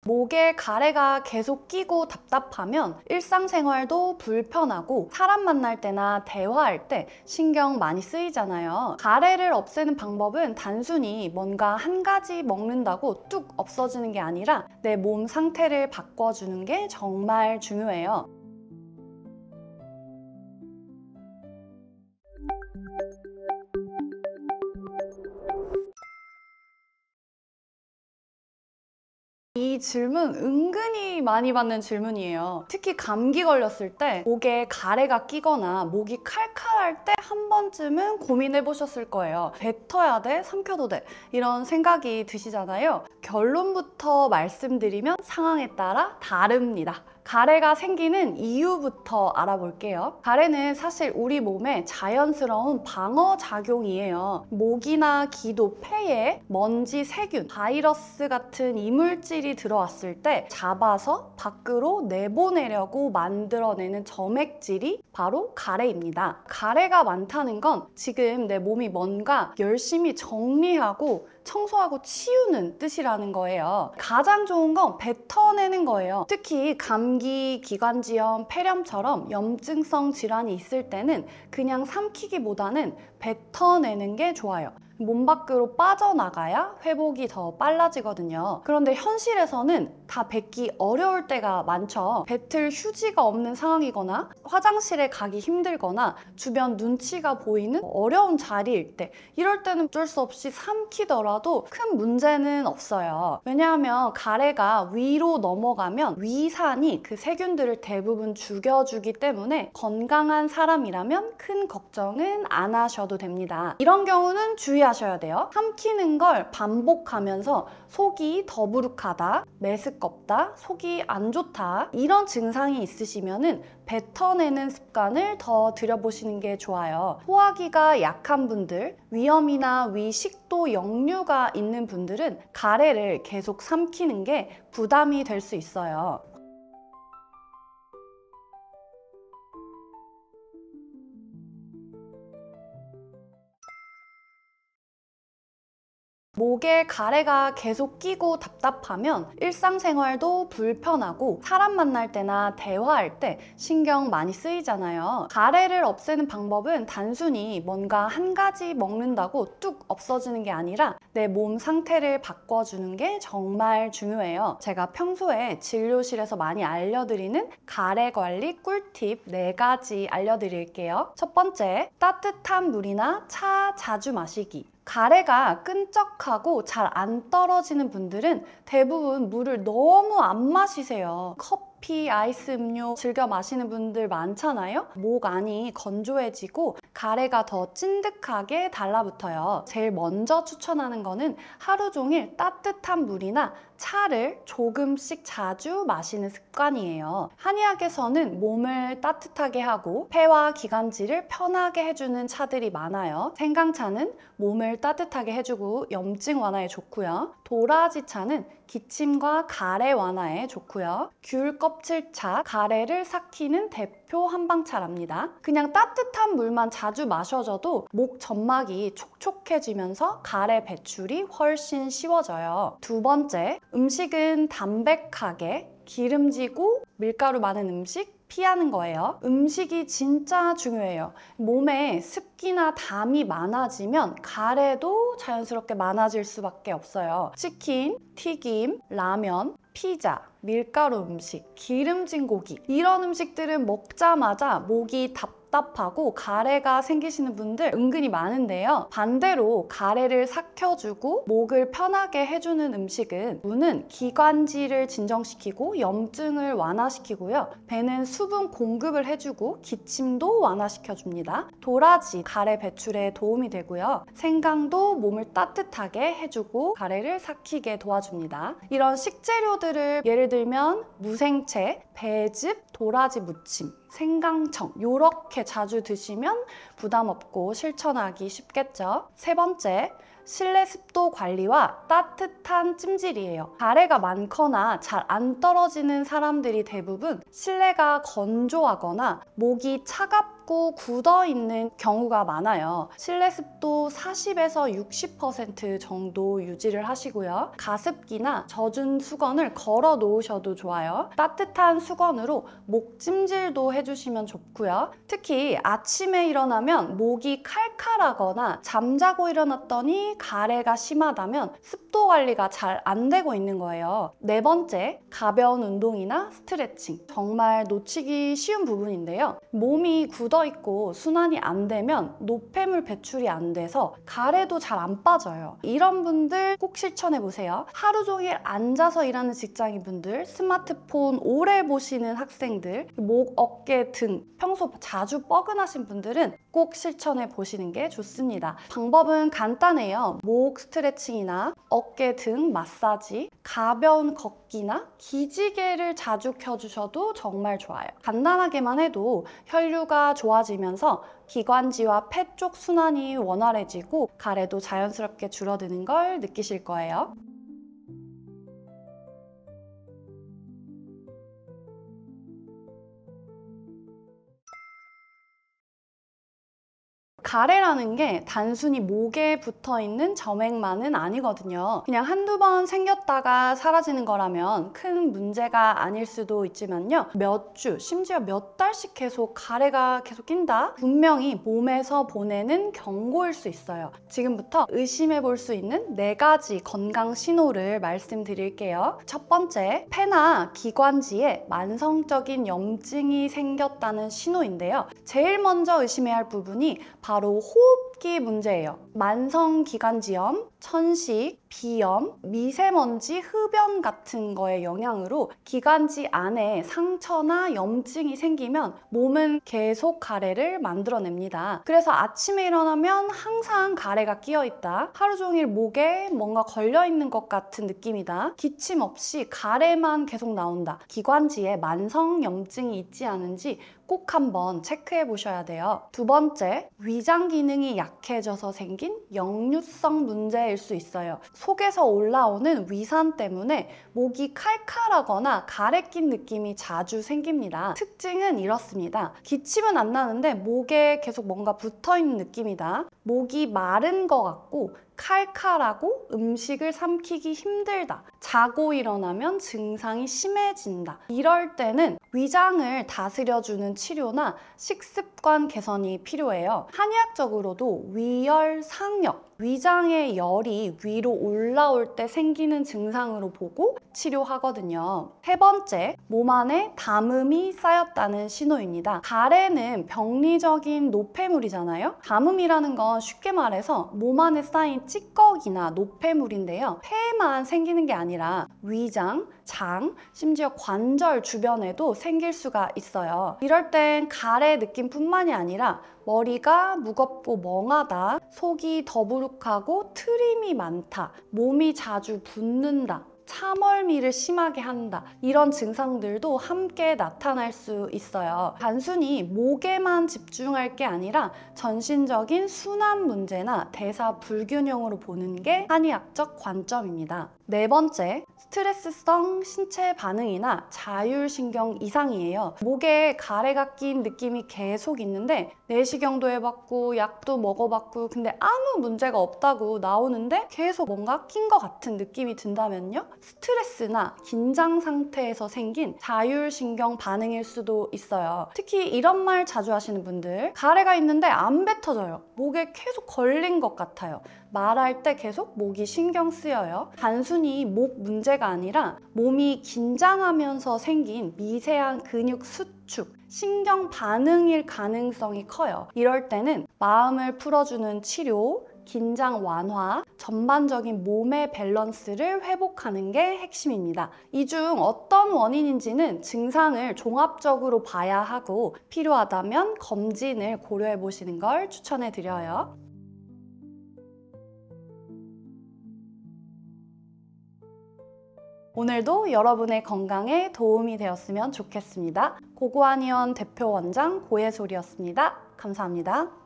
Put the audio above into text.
목에 가래가 계속 끼고 답답하면 일상생활도 불편하고 사람 만날 때나 대화할 때 신경 많이 쓰이잖아요. 가래를 없애는 방법은 단순히 뭔가 한 가지 먹는다고 뚝 없어지는 게 아니라 내 몸 상태를 바꿔주는 게 정말 중요해요. 이 질문 은근히 많이 받는 질문이에요. 특히 감기 걸렸을 때 목에 가래가 끼거나 목이 칼칼할 때 한 번쯤은 고민해 보셨을 거예요. 뱉어야 돼? 삼켜도 돼? 이런 생각이 드시잖아요. 결론부터 말씀드리면 상황에 따라 다릅니다. 가래가 생기는 이유부터 알아볼게요. 가래는 사실 우리 몸의 자연스러운 방어 작용이에요. 목이나 기도, 폐에 먼지, 세균, 바이러스 같은 이물질이 들어왔을 때 잡아서 밖으로 내보내려고 만들어내는 점액질이 바로 가래입니다. 가래가 많다는 건 지금 내 몸이 뭔가 열심히 정리하고 청소하고 치우는 뜻이라는 거예요. 가장 좋은 건 뱉어내는 거예요. 특히 감기, 기관지염, 폐렴처럼 염증성 질환이 있을 때는 그냥 삼키기보다는 뱉어내는 게 좋아요. 몸 밖으로 빠져나가야 회복이 더 빨라지거든요. 그런데 현실에서는 다 뱉기 어려울 때가 많죠. 뱉을 휴지가 없는 상황이거나 화장실에 가기 힘들거나 주변 눈치가 보이는 어려운 자리일 때, 이럴 때는 어쩔 수 없이 삼키더라도 큰 문제는 없어요. 왜냐하면 가래가 위로 넘어가면 위산이 그 세균들을 대부분 죽여주기 때문에 건강한 사람이라면 큰 걱정은 안 하셔도 됩니다. 이런 경우는 주의하셔야 돼요. 삼키는 걸 반복하면서 속이 더부룩하다, 메스껍다, 속이 안 좋다, 이런 증상이 있으시면은 뱉어내는 습관을 더 들여보시는 게 좋아요. 소화기가 약한 분들, 위염이나 위식도 역류가 있는 분들은 가래를 계속 삼키는 게 부담이 될 수 있어요. 목에 가래가 계속 끼고 답답하면 일상생활도 불편하고 사람 만날 때나 대화할 때 신경 많이 쓰이잖아요. 가래를 없애는 방법은 단순히 뭔가 한 가지 먹는다고 뚝 없어지는 게 아니라 내 몸 상태를 바꿔주는 게 정말 중요해요. 제가 평소에 진료실에서 많이 알려드리는 가래 관리 꿀팁 4가지 알려드릴게요. 첫 번째, 따뜻한 물이나 차 자주 마시기. 가래가 끈적하고 잘 안 떨어지는 분들은 대부분 물을 너무 안 마시세요. 커피, 아이스 음료 즐겨 마시는 분들 많잖아요. 목 안이 건조해지고 가래가 더 찐득하게 달라붙어요. 제일 먼저 추천하는 거는 하루 종일 따뜻한 물이나 차를 조금씩 자주 마시는 습관이에요. 한의학에서는 몸을 따뜻하게 하고 폐와 기관지를 편하게 해주는 차들이 많아요. 생강차는 몸을 따뜻하게 해주고 염증 완화에 좋고요. 도라지차는 기침과 가래 완화에 좋고요. 귤 껍질차, 가래를 삭히는 대표 한방차랍니다. 그냥 따뜻한 물만 자주 마셔줘도 목 점막이 촉촉해지면서 가래 배출이 훨씬 쉬워져요. 두 번째, 음식은 담백하게 기름지고 밀가루 많은 음식 피하는 거예요. 음식이 진짜 중요해요. 몸에 습기나 담이 많아지면 가래도 자연스럽게 많아질 수밖에 없어요. 치킨, 튀김, 라면, 피자, 밀가루 음식, 기름진 고기, 이런 음식들은 먹자마자 목이 답답하고 가래가 생기시는 분들 은근히 많은데요. 반대로 가래를 삭혀주고 목을 편하게 해주는 음식은 눈은 기관지를 진정시키고 염증을 완화시키고요. 배는 수분 공급을 해주고 기침도 완화시켜줍니다. 도라지, 가래 배출에 도움이 되고요. 생강도 몸을 따뜻하게 해주고 가래를 삭히게 도와줍니다. 이런 식재료들을 예를 들면 무생채, 배즙, 도라지 무침, 생강청 이렇게 자주 드시면 부담 없고 실천하기 쉽겠죠. 세 번째, 실내 습도 관리와 따뜻한 찜질이에요. 가래가 많거나 잘 안 떨어지는 사람들이 대부분 실내가 건조하거나 목이 차갑다 춥고 굳어 있는 경우가 많아요. 실내 습도 40에서 60% 정도 유지를 하시고요. 가습기나 젖은 수건을 걸어 놓으셔도 좋아요. 따뜻한 수건으로 목 찜질도 해주시면 좋고요. 특히 아침에 일어나면 목이 칼칼하거나 잠자고 일어났더니 가래가 심하다면 습도 관리가 잘 안 되고 있는 거예요. 네 번째, 가벼운 운동이나 스트레칭. 정말 놓치기 쉬운 부분인데요. 몸이 굳어 있고 순환이 안 되면 노폐물 배출이 안 돼서 가래도 잘 안 빠져요. 이런 분들 꼭 실천해 보세요. 하루 종일 앉아서 일하는 직장인분들, 스마트폰 오래 보시는 학생들, 목, 어깨, 등 평소 자주 뻐근하신 분들은 꼭 실천해 보시는 게 좋습니다. 방법은 간단해요. 목 스트레칭이나 어깨 등 마사지, 가벼운 걷기나 기지개를 자주 켜주셔도 정말 좋아요. 간단하게만 해도 혈류가 좋아지면서 기관지와 폐 쪽 순환이 원활해지고 가래도 자연스럽게 줄어드는 걸 느끼실 거예요. 가래라는 게 단순히 목에 붙어있는 점액만은 아니거든요. 그냥 한두 번 생겼다가 사라지는 거라면 큰 문제가 아닐 수도 있지만요. 몇 주, 심지어 몇 달씩 계속 가래가 계속 낀다? 분명히 몸에서 보내는 경고일 수 있어요. 지금부터 의심해 볼 수 있는 4가지 건강 신호를 말씀드릴게요. 첫 번째, 폐나 기관지에 만성적인 염증이 생겼다는 신호인데요. 제일 먼저 의심해야 할 부분이 바로 호흡기 문제예요. 만성기관지염, 천식, 비염, 미세먼지, 흡연 같은 거의 영향으로 기관지 안에 상처나 염증이 생기면 몸은 계속 가래를 만들어냅니다. 그래서 아침에 일어나면 항상 가래가 끼어있다. 하루 종일 목에 뭔가 걸려있는 것 같은 느낌이다. 기침 없이 가래만 계속 나온다. 기관지에 만성 염증이 있지 않은지 꼭 한번 체크해 보셔야 돼요. 두 번째, 위장 기능이 약해져서 생긴 역류성 문제일 수 있어요. 속에서 올라오는 위산 때문에 목이 칼칼하거나 가래 낀 느낌이 자주 생깁니다. 특징은 이렇습니다. 기침은 안 나는데 목에 계속 뭔가 붙어있는 느낌이다. 목이 마른 것 같고 칼칼하고 음식을 삼키기 힘들다. 자고 일어나면 증상이 심해진다. 이럴 때는 위장을 다스려주는 치료나 식습관 개선이 필요해요. 한의학적으로도 위열, 상역, 위장의 열이 위로 올라올 때 생기는 증상으로 보고 치료하거든요. 세 번째, 몸 안에 담음이 쌓였다는 신호입니다. 가래는 병리적인 노폐물이잖아요. 담음이라는 건 쉽게 말해서 몸 안에 쌓인 찌꺼기나 노폐물인데요. 폐에만 생기는 게 아니라 위장, 장, 심지어 관절 주변에도 생길 수가 있어요. 이럴 땐 가래 느낌뿐만이 아니라 머리가 무겁고 멍하다, 속이 더부룩하고 트림이 많다, 몸이 자주 붓는다, 참얼미를 심하게 한다, 이런 증상들도 함께 나타날 수 있어요. 단순히 목에만 집중할 게 아니라 전신적인 순환 문제나 대사 불균형으로 보는 게 한의학적 관점입니다. 네 번째, 스트레스성 신체 반응이나 자율신경 이상이에요. 목에 가래가 낀 느낌이 계속 있는데 내시경도 해봤고 약도 먹어봤고 근데 아무 문제가 없다고 나오는데 계속 뭔가 낀 것 같은 느낌이 든다면요, 스트레스나 긴장 상태에서 생긴 자율신경 반응일 수도 있어요. 특히 이런 말 자주 하시는 분들, 가래가 있는데 안 뱉어져요. 목에 계속 걸린 것 같아요. 말할 때 계속 목이 신경 쓰여요. 단순히 목 문제가 아니라 몸이 긴장하면서 생긴 미세한 근육 수축, 신경 반응일 가능성이 커요. 이럴 때는 마음을 풀어주는 치료, 긴장 완화, 전반적인 몸의 밸런스를 회복하는 게 핵심입니다. 이 중 어떤 원인인지는 증상을 종합적으로 봐야 하고 필요하다면 검진을 고려해 보시는 걸 추천해 드려요. 오늘도 여러분의 건강에 도움이 되었으면 좋겠습니다. 고고한의원 대표 원장 고혜솔이었습니다. 감사합니다.